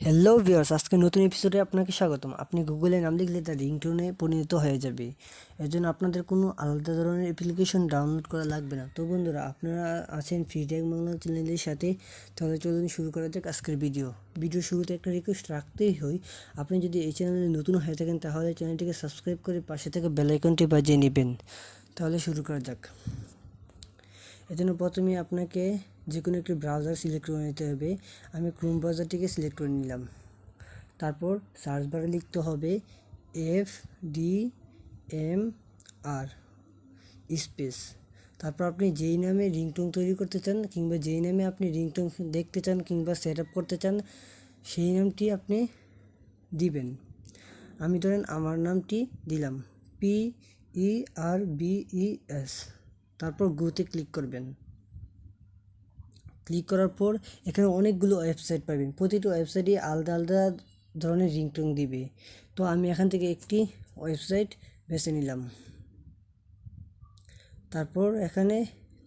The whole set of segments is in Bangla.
হ্যালো ভিউয়ার্স, আজকে নতুন এপিসোডে আপনাকে স্বাগতম। আপনি গুগলে নাম লিখলে তার রিংটোনে পরিণত হয়ে যাবে। এর জন্য আপনাদের কোনো আলাদা ধরনের অ্যাপ্লিকেশন ডাউনলোড করা লাগবে না। তো বন্ধুরা, আপনারা আছেন ফ্রি টেক বাংলা চ্যানেলের সাথে, তাহলে চলুন শুরু করা যাক আজকের ভিডিও শুরুতে একটা রিকোয়েস্ট রাখতেই হয়। আপনি যদি এই চ্যানেলে নতুন হয়ে থাকেন তাহলে চ্যানেলটিকে সাবস্ক্রাইব করে পাশে থেকে বেল আইকনটি বাজিয়ে নেবেন। তাহলে শুরু করা যাক। এজন্য প্রথমে আপনাকে যে কোনো একটি ব্রাউজার সিলেক্ট করে নিতে হবে। আমি ক্রোম ব্রাউজারটিকে সিলেক্ট করে নিলাম। তারপর সার্চ বারে লিখতে হবে FDMR স্পেস। তারপর আপনি যেই নামে রিংটোন তৈরি করতে চান কিংবা যেই নামে আপনি রিংটোন দেখতে চান কিংবা সেট আপ করতে চান সেই নামটি আপনি দিবেন। আমি ধরেন আমার নামটি দিলাম PERBES। তারপর গোতে ক্লিক করবেন। ক্লিক করার পর এখানে অনেকগুলো ওয়েবসাইট পাবেন। প্রতিটি ওয়েবসাইটই আলাদা আলাদা ধরনের রিংটোন দিবে। তো আমি এখান থেকে একটি ওয়েবসাইট বেছে নিলাম। তারপর এখানে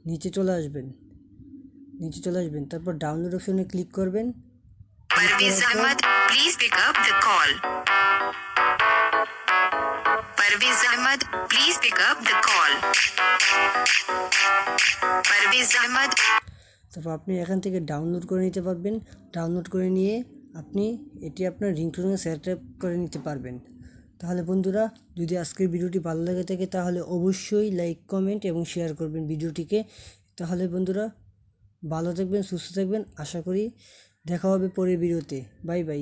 নিচে চলে আসবেন। তারপর ডাউনলোড অপশনে ক্লিক করবেন। Parvez Ahmed, please pick up the call. Parvez Ahmed, please pick up the call. Parvez Ahmed. তারপর আপনি এখান থেকে ডাউনলোড করে নিতে পারবেন। ডাউনলোড করে নিয়ে আপনি এটি আপনার রিংটোনে সেট আপ করে নিতে পারবেন। তাহলে বন্ধুরা, যদি আজকের ভিডিওটি ভালো লাগে থাকে তাহলে অবশ্যই লাইক, কমেন্ট এবং শেয়ার করবেন ভিডিওটিকে। তাহলে বন্ধুরা, ভালো থাকবেন, সুস্থ থাকবেন। আশা করি দেখা হবে পরের ভিডিওতে। Bye bye.